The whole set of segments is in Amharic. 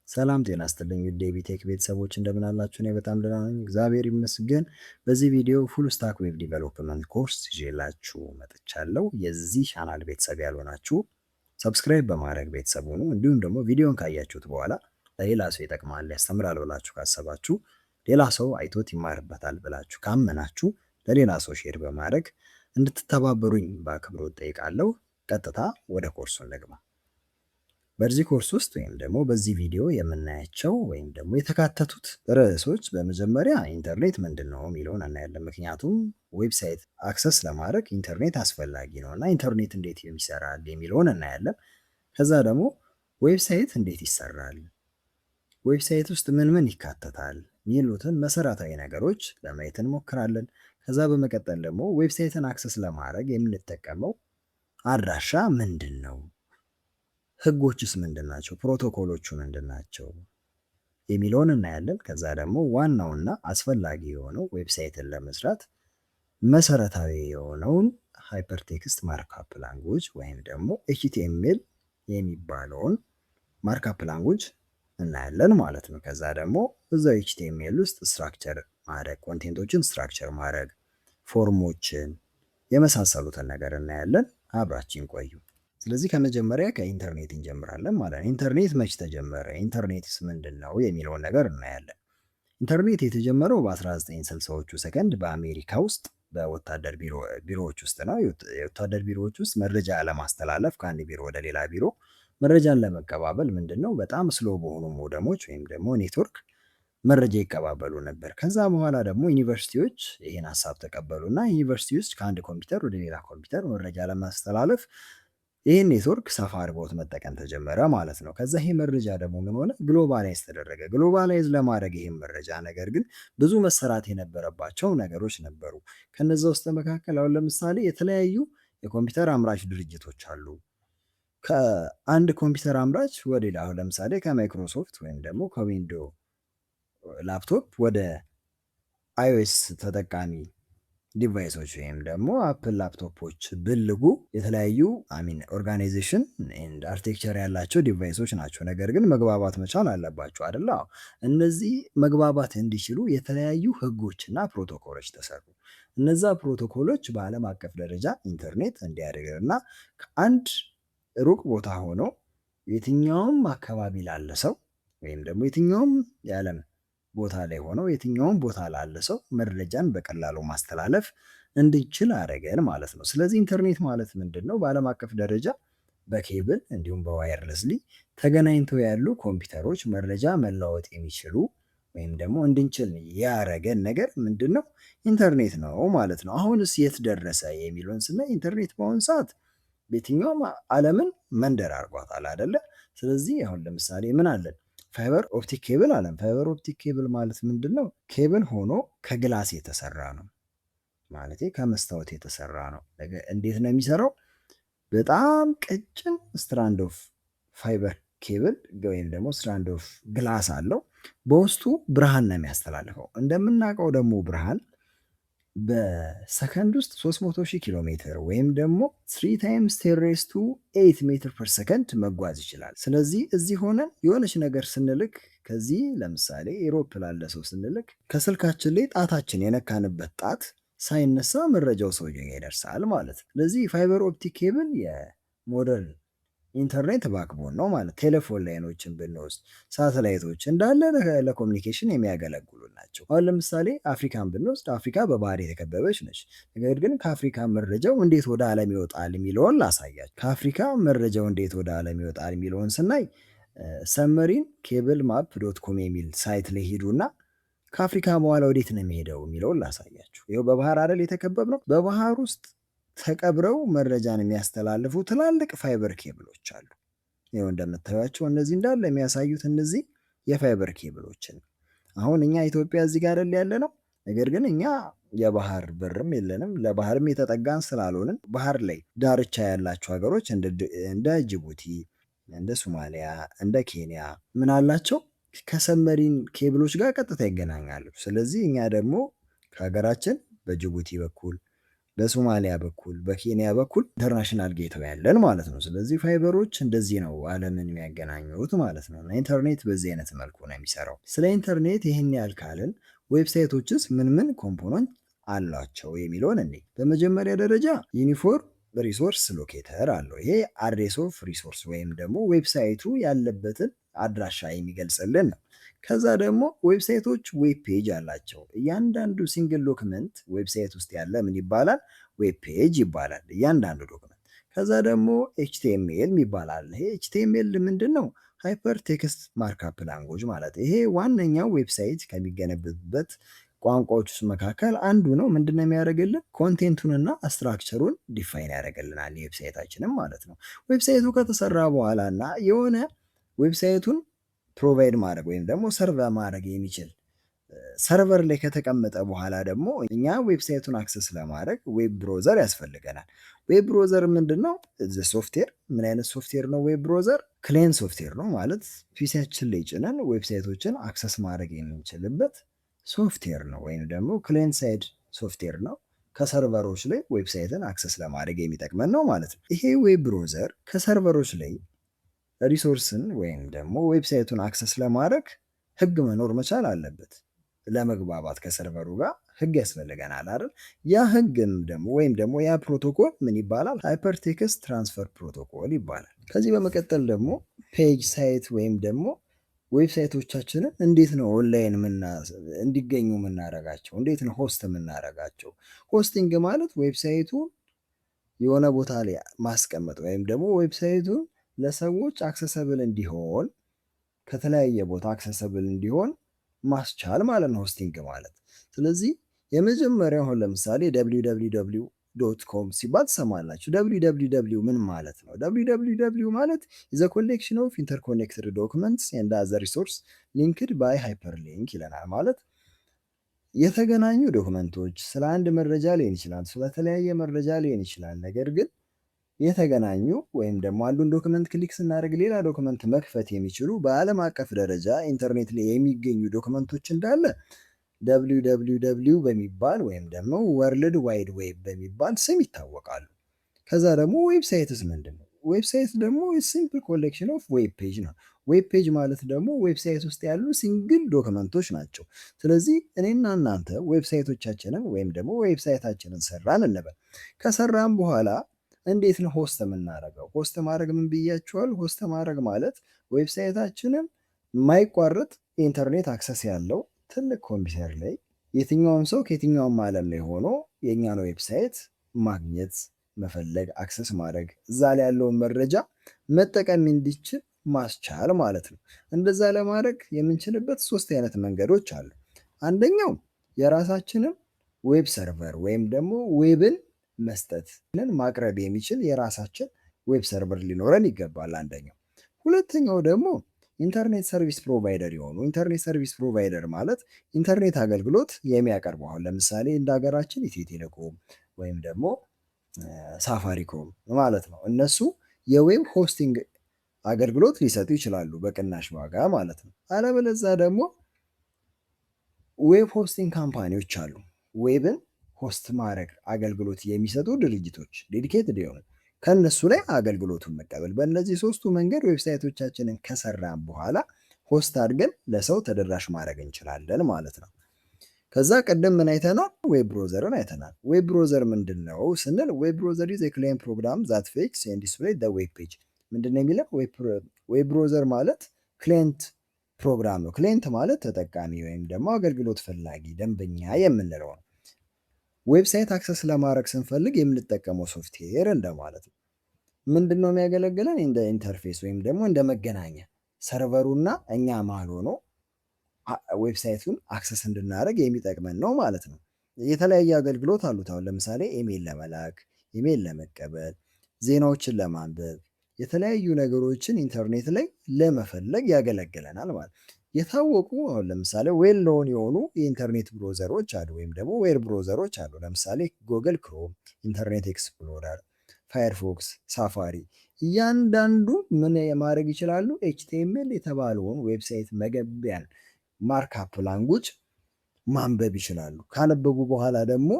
ሰላም ጤና ይስጥልኝ ውድ የቢቴክ ቤተሰቦች እንደምን አላችሁ? እኔ በጣም ደህና ነኝ፣ እግዚአብሔር ይመስገን። በዚህ ቪዲዮ ፉል ስታክ ዌብ ዲቨሎፕመንት ኮርስ ይዤላችሁ መጥቻለሁ። የዚህ ቻናል ቤተሰብ ያልሆናችሁ ሰብስክራይብ በማድረግ ቤተሰብ ሁኑ። እንዲሁም ደግሞ ቪዲዮን ካያችሁት በኋላ ለሌላ ሰው ይጠቅማል፣ ያስተምራል ብላችሁ ካሰባችሁ፣ ሌላ ሰው አይቶት ይማርበታል ብላችሁ ካመናችሁ ለሌላ ሰው ሼር በማድረግ እንድትተባበሩኝ በአክብሮት ጠይቃለሁ። ቀጥታ ወደ ኮርሱ እንግባ። በዚህ ኮርስ ውስጥ ወይም ደግሞ በዚህ ቪዲዮ የምናያቸው ወይም ደግሞ የተካተቱት ርዕሶች በመጀመሪያ ኢንተርኔት ምንድን ነው የሚለውን እናያለን። ምክንያቱም ዌብሳይት አክሰስ ለማድረግ ኢንተርኔት አስፈላጊ ነው እና ኢንተርኔት እንዴት ይሰራል የሚለውን እናያለን። ከዛ ደግሞ ዌብሳይት እንዴት ይሰራል፣ ዌብሳይት ውስጥ ምን ምን ይካተታል የሚሉትን መሰረታዊ ነገሮች ለማየት እንሞክራለን። ከዛ በመቀጠል ደግሞ ዌብሳይትን አክሰስ ለማድረግ የምንጠቀመው አድራሻ ምንድን ነው፣ ህጎችስ ምንድን ናቸው፣ ፕሮቶኮሎቹ ምንድን ናቸው የሚለውን እናያለን። ከዛ ደግሞ ዋናውና አስፈላጊ የሆነው ዌብሳይትን ለመስራት መሰረታዊ የሆነውን ሃይፐርቴክስት ማርክአፕ ላንጉጅ ወይም ደግሞ ኤችቲኤምኤል የሚባለውን ማርክአፕ ላንጉጅ እናያለን ማለት ነው። ከዛ ደግሞ እዛው ኤችቲኤምኤል ውስጥ ስትራክቸር ማድረግ፣ ኮንቴንቶችን ስትራክቸር ማድረግ፣ ፎርሞችን የመሳሰሉትን ነገር እናያለን። አብራችን ቆዩ። ስለዚህ ከመጀመሪያ ከኢንተርኔት እንጀምራለን ማለት ነው። ኢንተርኔት መች ተጀመረ፣ ኢንተርኔትስ ምንድን ነው የሚለውን ነገር እናያለን። ኢንተርኔት የተጀመረው በ1960ዎቹ ሰከንድ በአሜሪካ ውስጥ በወታደር ቢሮዎች ውስጥ ነው። የወታደር ቢሮዎች ውስጥ መረጃ ለማስተላለፍ ከአንድ ቢሮ ወደ ሌላ ቢሮ መረጃን ለመቀባበል ምንድን ነው በጣም ስሎ በሆኑ ሞደሞች ወይም ደግሞ ኔትወርክ መረጃ ይቀባበሉ ነበር። ከዛ በኋላ ደግሞ ዩኒቨርሲቲዎች ይህን ሀሳብ ተቀበሉና ዩኒቨርሲቲ ውስጥ ከአንድ ኮምፒውተር ወደ ሌላ ኮምፒውተር መረጃ ለማስተላለፍ ይህን ኔትወርክ ሰፋ አድርጎት መጠቀም ተጀመረ ማለት ነው። ከዛ ይሄ መረጃ ደግሞ ምን ሆነ? ግሎባላይዝ ተደረገ። ግሎባላይዝ ለማድረግ ይህም መረጃ ነገር ግን ብዙ መሰራት የነበረባቸው ነገሮች ነበሩ። ከነዛ ውስጥ መካከል አሁን ለምሳሌ የተለያዩ የኮምፒውተር አምራች ድርጅቶች አሉ። ከአንድ ኮምፒውተር አምራች ወደ ሌላ አሁን ለምሳሌ ከማይክሮሶፍት ወይም ደግሞ ከዊንዶ ላፕቶፕ ወደ አይኦኤስ ተጠቃሚ ዲቫይሶች ወይም ደግሞ አፕል ላፕቶፖች ብልጉ የተለያዩ ኦርጋናይዜሽን ኤንድ አርኪቴክቸር ያላቸው ዲቫይሶች ናቸው። ነገር ግን መግባባት መቻል አለባቸው አይደለ? እነዚህ መግባባት እንዲችሉ የተለያዩ ህጎችና ፕሮቶኮሎች ተሰሩ። እነዛ ፕሮቶኮሎች በዓለም አቀፍ ደረጃ ኢንተርኔት እንዲያደርግና ከአንድ ሩቅ ቦታ ሆኖ የትኛውም አካባቢ ላለ ሰው ወይም ደግሞ የትኛውም የዓለም ቦታ ላይ ሆነው የትኛውም ቦታ ላለ ሰው መረጃን በቀላሉ ማስተላለፍ እንዲችል አደረገን ማለት ነው። ስለዚህ ኢንተርኔት ማለት ምንድን ነው? በዓለም አቀፍ ደረጃ በኬብል እንዲሁም በዋየርለስሊ ተገናኝተው ያሉ ኮምፒውተሮች መረጃ መለዋወጥ የሚችሉ ወይም ደግሞ እንድንችል ያደረገን ነገር ምንድን ነው? ኢንተርኔት ነው ማለት ነው። አሁንስ የት ደረሰ የሚለውን ስናይ ኢንተርኔት በአሁኑ ሰዓት በየትኛውም ዓለምን መንደር አድርጓታል አይደለ? ስለዚህ አሁን ለምሳሌ ምን አለን? ፋይበር ኦፕቲክ ኬብል አለን። ፋይበር ኦፕቲክ ኬብል ማለት ምንድን ነው? ኬብል ሆኖ ከግላስ የተሰራ ነው ማለት ከመስታወት የተሰራ ነው። እንዴት ነው የሚሰራው? በጣም ቀጭን ስትራንድ ኦፍ ፋይበር ኬብል ወይም ደግሞ ስትራንድ ኦፍ ግላስ አለው። በውስጡ ብርሃን ነው የሚያስተላልፈው። እንደምናውቀው ደግሞ ብርሃን በሰከንድ ውስጥ 300,000 ኪሎ ሜትር ወይም ደግሞ 3 ታይምስ 10⁸ ሜትር ፐር ሰከንድ መጓዝ ይችላል። ስለዚህ እዚህ ሆነን የሆነች ነገር ስንልክ ከዚህ ለምሳሌ ኤሮፕ ላለ ሰው ስንልክ ከስልካችን ላይ ጣታችን የነካንበት ጣት ሳይነሳ መረጃው ሰውዬው ይደርሳል ማለት ነው። ስለዚህ ፋይበር ኦፕቲክ ኬብል የሞደርን ኢንተርኔት ባክቦን ነው ማለት። ቴሌፎን ላይኖችን ብንወስድ ሳተላይቶች እንዳለ ለኮሚኒኬሽን የሚያገለግሉ ናቸው። አሁን ለምሳሌ አፍሪካን ብንወስድ አፍሪካ በባህር የተከበበች ነች። ነገር ግን ከአፍሪካ መረጃው እንዴት ወደ ዓለም ይወጣል የሚለውን ላሳያችሁ። ከአፍሪካ መረጃው እንዴት ወደ ዓለም ይወጣል የሚለውን ስናይ ሰመሪን ኬብል ማፕ ዶት ኮም የሚል ሳይት ላይ ሄዱና ከአፍሪካ በኋላ ወዴት ነው የሚሄደው የሚለውን ላሳያችሁ። ይኸው በባህር አይደል የተከበብ ነው። በባህር ውስጥ ተቀብረው መረጃን የሚያስተላልፉ ትላልቅ ፋይበር ኬብሎች አሉ። ይኸው እንደምታዩቸው እነዚህ እንዳለ የሚያሳዩት እነዚህ የፋይበር ኬብሎችን። አሁን እኛ ኢትዮጵያ እዚህ ጋር አይደል ያለ ነው። ነገር ግን እኛ የባህር በርም የለንም፣ ለባህርም የተጠጋን ስላልሆንን ባህር ላይ ዳርቻ ያላቸው ሀገሮች እንደ ጅቡቲ፣ እንደ ሶማሊያ፣ እንደ ኬንያ ምን አላቸው? ከሰመሪን ኬብሎች ጋር ቀጥታ ይገናኛሉ። ስለዚህ እኛ ደግሞ ከሀገራችን በጅቡቲ በኩል በሶማሊያ በኩል በኬንያ በኩል ኢንተርናሽናል ጌትዌይ ያለን ማለት ነው። ስለዚህ ፋይበሮች እንደዚህ ነው ዓለምን የሚያገናኙት ማለት ነው። እና ኢንተርኔት በዚህ አይነት መልኩ ነው የሚሰራው። ስለ ኢንተርኔት ይህን ያህል ካልን ዌብሳይቶችስ ምን ምን ኮምፖነንት አሏቸው የሚለውን እንዴ። በመጀመሪያ ደረጃ ዩኒፎርም ሪሶርስ ሎኬተር አለው። ይሄ አድሬስ ኦፍ ሪሶርስ ወይም ደግሞ ዌብሳይቱ ያለበትን አድራሻ የሚገልጽልን ነው። ከዛ ደግሞ ዌብሳይቶች ዌብ ፔጅ አላቸው። እያንዳንዱ ሲንግል ዶክመንት ዌብሳይት ውስጥ ያለ ምን ይባላል? ዌብ ፔጅ ይባላል እያንዳንዱ ዶክመንት። ከዛ ደግሞ ኤችቲኤምኤል ይባላል። ይሄ ኤችቲኤምኤል ምንድን ነው? ሃይፐር ቴክስት ማርካፕ ላንጉጅ ማለት ይሄ ዋነኛው ዌብሳይት ከሚገነብበት ቋንቋዎች ውስጥ መካከል አንዱ ነው። ምንድነው የሚያደርግልን? ኮንቴንቱንና ስትራክቸሩን ዲፋይን ያደርግልናል የዌብሳይታችንም ማለት ነው። ዌብሳይቱ ከተሰራ በኋላ እና የሆነ ዌብሳይቱን ፕሮቫይድ ማድረግ ወይም ደግሞ ሰርቭ ማድረግ የሚችል ሰርቨር ላይ ከተቀመጠ በኋላ ደግሞ እኛ ዌብሳይቱን አክሰስ ለማድረግ ዌብ ብሮዘር ያስፈልገናል። ዌብ ብሮዘር ምንድን ነው? ሶፍትዌር። ምን አይነት ሶፍትዌር ነው ዌብ ብሮዘር? ክሌን ሶፍትዌር ነው ማለት ፒሲያችን ላይ ጭነን ዌብሳይቶችን አክሰስ ማድረግ የምንችልበት ሶፍትዌር ነው፣ ወይም ደግሞ ክሌን ሳይድ ሶፍትዌር ነው። ከሰርቨሮች ላይ ዌብሳይትን አክሰስ ለማድረግ የሚጠቅመን ነው ማለት ነው። ይሄ ዌብ ብሮዘር ከሰርቨሮች ላይ ሪሶርስን ወይም ደግሞ ዌብሳይቱን አክሰስ ለማድረግ ህግ መኖር መቻል አለበት። ለመግባባት ከሰርቨሩ ጋር ህግ ያስፈልገናል አይደል? ያ ህግም ደግሞ ወይም ደግሞ ያ ፕሮቶኮል ምን ይባላል? ሃይፐር ቴክስት ትራንስፈር ፕሮቶኮል ይባላል። ከዚህ በመቀጠል ደግሞ ፔጅ ሳይት ወይም ደግሞ ዌብሳይቶቻችንን እንዴት ነው ኦንላይን እንዲገኙ የምናደርጋቸው? እንዴት ነው ሆስት የምናደርጋቸው? ሆስቲንግ ማለት ዌብሳይቱን የሆነ ቦታ ላይ ማስቀመጥ ወይም ደግሞ ዌብሳይቱን ለሰዎች አክሰሰብል እንዲሆን ከተለያየ ቦታ አክሰሰብል እንዲሆን ማስቻል ማለት ነው ሆስቲንግ ማለት። ስለዚህ የመጀመሪያው አሁን ለምሳሌ www.com ሲባል ትሰማላችሁ። www ምን ማለት ነው? www ማለት is a collection of interconnected documents and other resources linked by hyperlink ይለናል። ማለት የተገናኙ ዶክመንቶች ስለ አንድ መረጃ ሊሆን ይችላል፣ ስለተለያየ መረጃ ሊሆን ይችላል። ነገር ግን የተገናኙ ወይም ደግሞ አንዱን ዶክመንት ክሊክ ስናደርግ ሌላ ዶክመንት መክፈት የሚችሉ በዓለም አቀፍ ደረጃ ኢንተርኔት ላይ የሚገኙ ዶክመንቶች እንዳለ www በሚባል ወይም ደግሞ ወርልድ ዋይድ ዌብ በሚባል ስም ይታወቃሉ። ከዛ ደግሞ ዌብሳይትስ ምንድን ነው? ዌብሳይት ደግሞ ሲምፕል ኮሌክሽን ኦፍ ዌብ ፔጅ ነው። ዌብ ፔጅ ማለት ደግሞ ዌብሳይት ውስጥ ያሉ ሲንግል ዶክመንቶች ናቸው። ስለዚህ እኔና እናንተ ዌብሳይቶቻችንን ወይም ደግሞ ዌብሳይታችንን ሰራን እንበል። ከሰራን በኋላ እንዴት ነው ሆስት የምናደርገው? ሆስት ማድረግ ምን ብያችኋል? ሆስት ማድረግ ማለት ዌብሳይታችንን የማይቋረጥ ኢንተርኔት አክሰስ ያለው ትልቅ ኮምፒውተር ላይ የትኛውም ሰው ከየትኛውም ዓለም ላይ ሆኖ የእኛን ዌብሳይት ማግኘት፣ መፈለግ፣ አክሰስ ማድረግ እዛ ላይ ያለውን መረጃ መጠቀም እንዲችል ማስቻል ማለት ነው። እንደዛ ለማድረግ የምንችልበት 3 አይነት መንገዶች አሉ። አንደኛው የራሳችንን ዌብ ሰርቨር ወይም ደግሞ ዌብን መስጠት ማቅረብ የሚችል የራሳችን ዌብ ሰርቨር ሊኖረን ይገባል አንደኛው። ሁለተኛው ደግሞ ኢንተርኔት ሰርቪስ ፕሮቫይደር የሆኑ ኢንተርኔት ሰርቪስ ፕሮቫይደር ማለት ኢንተርኔት አገልግሎት የሚያቀርቡ አሁን ለምሳሌ እንደ ሀገራችን ኢትዮ ቴሌኮም ወይም ደግሞ ሳፋሪኮም ማለት ነው። እነሱ የዌብ ሆስቲንግ አገልግሎት ሊሰጡ ይችላሉ በቅናሽ ዋጋ ማለት ነው። አለበለዛ ደግሞ ዌብ ሆስቲንግ ካምፓኒዎች አሉ። ዌብን ሆስት ማድረግ አገልግሎት የሚሰጡ ድርጅቶች ዴዲኬትድ የሆኑ ከነሱ ላይ አገልግሎቱን መቀበል። በእነዚህ 3ቱ መንገድ ዌብሳይቶቻችንን ከሰራን በኋላ ሆስት አድርገን ለሰው ተደራሽ ማድረግ እንችላለን ማለት ነው። ከዛ ቀደም ምን አይተናል? ዌብ ብሮዘርን አይተናል። ዌብ ብሮዘር ምንድን ነው ስንል ዌብ ብሮዘር ኢዝ ኤ ክላይንት ፕሮግራም ዛት ፌችስ ኤንድ ዲስፕሌይስ ዘ ዌብ ፔጅ። ምንድን ነው የሚለው? ዌብ ብሮዘር ማለት ክላይንት ፕሮግራም ነው። ክላይንት ማለት ተጠቃሚ ወይም ደግሞ አገልግሎት ፈላጊ ደንበኛ የምንለው ነው። ዌብሳይት አክሰስ ለማድረግ ስንፈልግ የምንጠቀመው ሶፍትዌር እንደማለት ነው። ምንድን ነው የሚያገለግለን? እንደ ኢንተርፌስ ወይም ደግሞ እንደ መገናኛ ሰርቨሩና እኛ መሀል ሆኖ ዌብሳይቱን አክሰስ እንድናደርግ የሚጠቅመን ነው ማለት ነው። የተለያየ አገልግሎት አሉት። አሁን ለምሳሌ ኢሜይል ለመላክ፣ ኢሜይል ለመቀበል፣ ዜናዎችን ለማንበብ፣ የተለያዩ ነገሮችን ኢንተርኔት ላይ ለመፈለግ ያገለግለናል ማለት ነው። የታወቁ አሁን ለምሳሌ ዌል ኖን የሆኑ የኢንተርኔት ብሮዘሮች አሉ፣ ወይም ደግሞ ዌብ ብሮዘሮች አሉ። ለምሳሌ ጉግል ክሮም፣ ኢንተርኔት ኤክስፕሎረር፣ ፋየርፎክስ፣ ሳፋሪ እያንዳንዱ ምን ማድረግ ይችላሉ? ኤችቲኤምኤል የተባለውን ዌብሳይት መገቢያን ማርክአፕ ላንጉጅ ማንበብ ይችላሉ። ካነበቡ በኋላ ደግሞ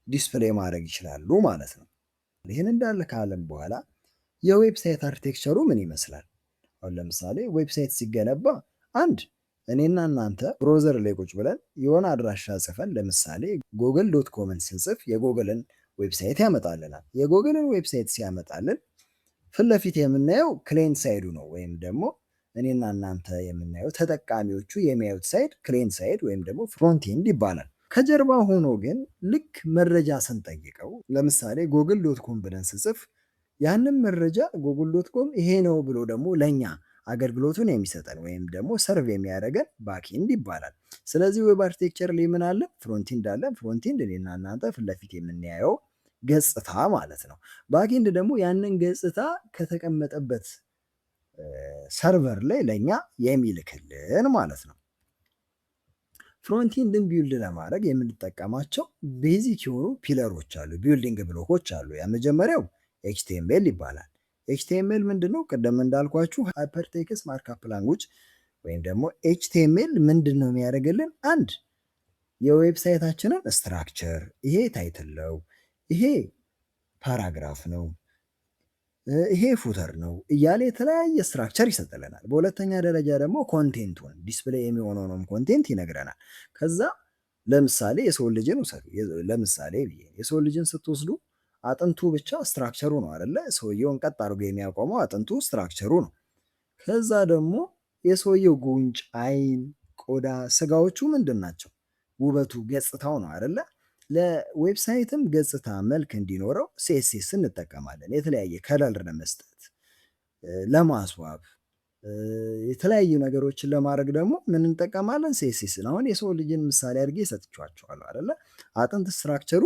ዲስፕሌይ ማድረግ ይችላሉ ማለት ነው። ይህን እንዳለ ካለም በኋላ የዌብሳይት አርኪቴክቸሩ ምን ይመስላል? አሁን ለምሳሌ ዌብሳይት ሲገነባ አንድ እኔና እናንተ ብሮዘር ላይ ቁጭ ብለን የሆነ አድራሻ ጽፈን ለምሳሌ ጎግል ዶት ኮምን ስንጽፍ የጎግልን ዌብሳይት ያመጣልናል። የጎግልን ዌብሳይት ሲያመጣልን ፊት ለፊት የምናየው ክሌንት ሳይዱ ነው፣ ወይም ደግሞ እኔና እናንተ የምናየው ተጠቃሚዎቹ የሚያዩት ሳይድ ክሌንት ሳይድ ወይም ደግሞ ፍሮንት ኤንድ ይባላል። ከጀርባ ሆኖ ግን ልክ መረጃ ስንጠይቀው ለምሳሌ ጎግል ዶት ኮም ብለን ስጽፍ ያንን መረጃ ጎግል ዶት ኮም ይሄ ነው ብሎ ደግሞ ለእኛ አገልግሎቱን የሚሰጠን ወይም ደግሞ ሰርቭ የሚያደርገን ባክኤንድ ይባላል። ስለዚህ ዌብ አርኪቴክቸር ላይ ምን አለ? ፍሮንቲንድ አለ። ፍሮንቲንድ እኔና እናንተ ፊት ለፊት የምናየው ገጽታ ማለት ነው። ባክኤንድ ደግሞ ያንን ገጽታ ከተቀመጠበት ሰርቨር ላይ ለእኛ የሚልክልን ማለት ነው። ፍሮንቲንድን ቢውልድ ለማድረግ የምንጠቀማቸው ቤዚክ የሆኑ ፒለሮች አሉ፣ ቢልዲንግ ብሎኮች አሉ። የመጀመሪያው ኤችቲኤምኤል ይባላል። ኤችቲኤምኤል ምንድን ነው? ቅድም እንዳልኳችሁ ሃይፐርቴክስት ማርክአፕ ላንጉጅ ወይም ደግሞ ኤችቲኤምኤል ምንድን ነው የሚያደርግልን? አንድ የዌብሳይታችንን ስትራክቸር፣ ይሄ ታይትል ነው፣ ይሄ ፓራግራፍ ነው፣ ይሄ ፉተር ነው እያለ የተለያየ ስትራክቸር ይሰጥልናል። በሁለተኛ ደረጃ ደግሞ ኮንቴንቱን ዲስፕሌይ የሚሆነውንም ኮንቴንት ይነግረናል። ከዛ ለምሳሌ የሰው ልጅን ውሰዱ። ለምሳሌ የሰው ልጅን ስትወስዱ አጥንቱ ብቻ ስትራክቸሩ ነው አይደለ? ሰውየውን ቀጥ አድርጎ የሚያቆመው አጥንቱ ስትራክቸሩ ነው። ከዛ ደግሞ የሰውየው ጉንጭ፣ አይን፣ ቆዳ፣ ስጋዎቹ ምንድን ናቸው? ውበቱ ገጽታው ነው አይደለ? ለዌብሳይትም ገጽታ መልክ እንዲኖረው ሲኤስኤስ እንጠቀማለን። የተለያየ ከለር ለመስጠት ለማስዋብ የተለያዩ ነገሮችን ለማድረግ ደግሞ ምን እንጠቀማለን? ሲኤስኤስን። አሁን የሰው ልጅን ምሳሌ አድርጌ ሰጥቻችኋለሁ አይደለ? አጥንት ስትራክቸሩ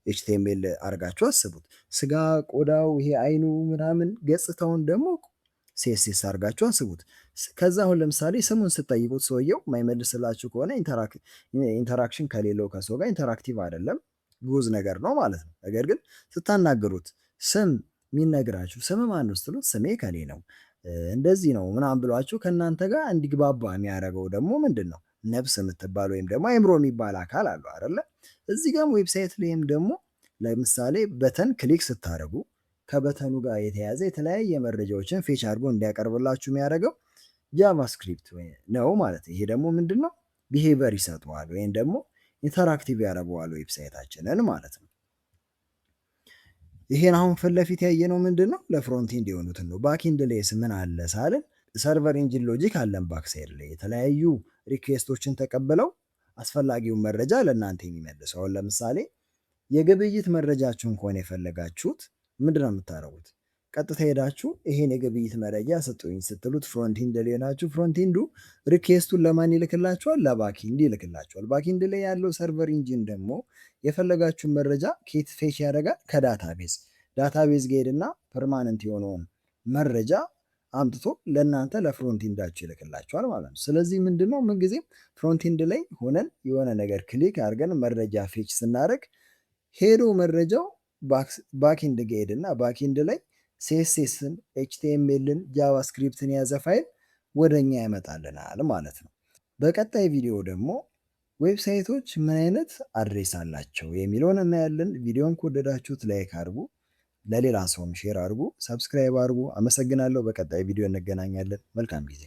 ኤችቲኤምኤል አድርጋችሁ አስቡት። ስጋ ቆዳው፣ ይሄ አይኑ ምናምን ገጽታውን ደግሞ ሲኤስኤስ አድርጋችሁ አስቡት። ከዛ አሁን ለምሳሌ ስሙን ስጠይቁት ሰውየው የማይመልስላችሁ ከሆነ ኢንተራክሽን ከሌለው ከሰው ጋር ኢንተራክቲቭ አይደለም፣ ጉዝ ነገር ነው ማለት ነው። ነገር ግን ስታናገሩት ስም የሚነግራችሁ ስም ማን ነው ስትሉት ስሜ ከሌ ነው እንደዚህ ነው ምናምን ብሏችሁ ከእናንተ ጋር እንዲግባባ የሚያደርገው ደግሞ ምንድን ነው? ነፍስ የምትባል ወይም ደግሞ አይምሮ የሚባል አካል አለው አይደለ? እዚህ ጋር ዌብሳይት ላይም ደግሞ ለምሳሌ በተን ክሊክ ስታደርጉ ከበተኑ ጋር የተያዘ የተለያየ መረጃዎችን ፌች አድርጎ እንዲያቀርብላችሁ የሚያደርገው ጃቫስክሪፕት ነው ማለት ነው። ይሄ ደግሞ ምንድን ነው? ቢሄቨር ይሰጠዋል ወይም ደግሞ ኢንተራክቲቭ ያደርገዋል ዌብሳይታችንን ማለት ነው። ይሄን አሁን ፊት ለፊት ያየነው ምንድን ነው? ለፍሮንቲንድ የሆኑትን ነው። ባክኤንድ ላይስ ምን አለ ሳልን ሰርቨር ኢንጂን ሎጂክ አለን። ባክሳይድ ላይ የተለያዩ ሪኩዌስቶችን ተቀብለው አስፈላጊውን መረጃ ለእናንተ የሚመልሰው። አሁን ለምሳሌ የግብይት መረጃችሁን ከሆነ የፈለጋችሁት ምንድን ነው የምታደርጉት? ቀጥታ ሄዳችሁ ይሄን የግብይት መረጃ ስጡኝ ስትሉት ፍሮንቲንድ ላይ ናችሁ። ፍሮንቲንዱ ሪኩዌስቱን ለማን ይልክላችኋል? ለባክኤንድ ይልክላችኋል። ባክኤንድ ላይ ያለው ሰርቨር ኢንጂን ደግሞ የፈለጋችሁን መረጃ ኬት ፌች ያደርጋል? ከዳታቤዝ ዳታቤዝ ጋሄድና ፐርማነንት የሆነውን መረጃ አምጥቶ ለእናንተ ለፍሮንቲንዳችሁ ይልክላችኋል ማለት ነው። ስለዚህ ምንድነው ምንጊዜም ፍሮንቲንድ ላይ ሆነን የሆነ ነገር ክሊክ አድርገን መረጃ ፌች ስናደርግ ሄዶ መረጃው ባክኤንድ ጋሄድና ባክኤንድ ላይ ሲኤስኤስን፣ ኤችቲኤምኤልን፣ ጃቫስክሪፕትን የያዘ ፋይል ወደኛ ያመጣልናል ማለት ነው። በቀጣይ ቪዲዮ ደግሞ ዌብሳይቶች ምን አይነት አድሬስ አላቸው የሚለውን እናያለን። ቪዲዮን ከወደዳችሁት ላይክ አድርጉ፣ ለሌላ ሰውም ሼር አድርጉ፣ ሰብስክራይብ አድርጉ። አመሰግናለሁ። በቀጣይ ቪዲዮ እንገናኛለን። መልካም ጊዜ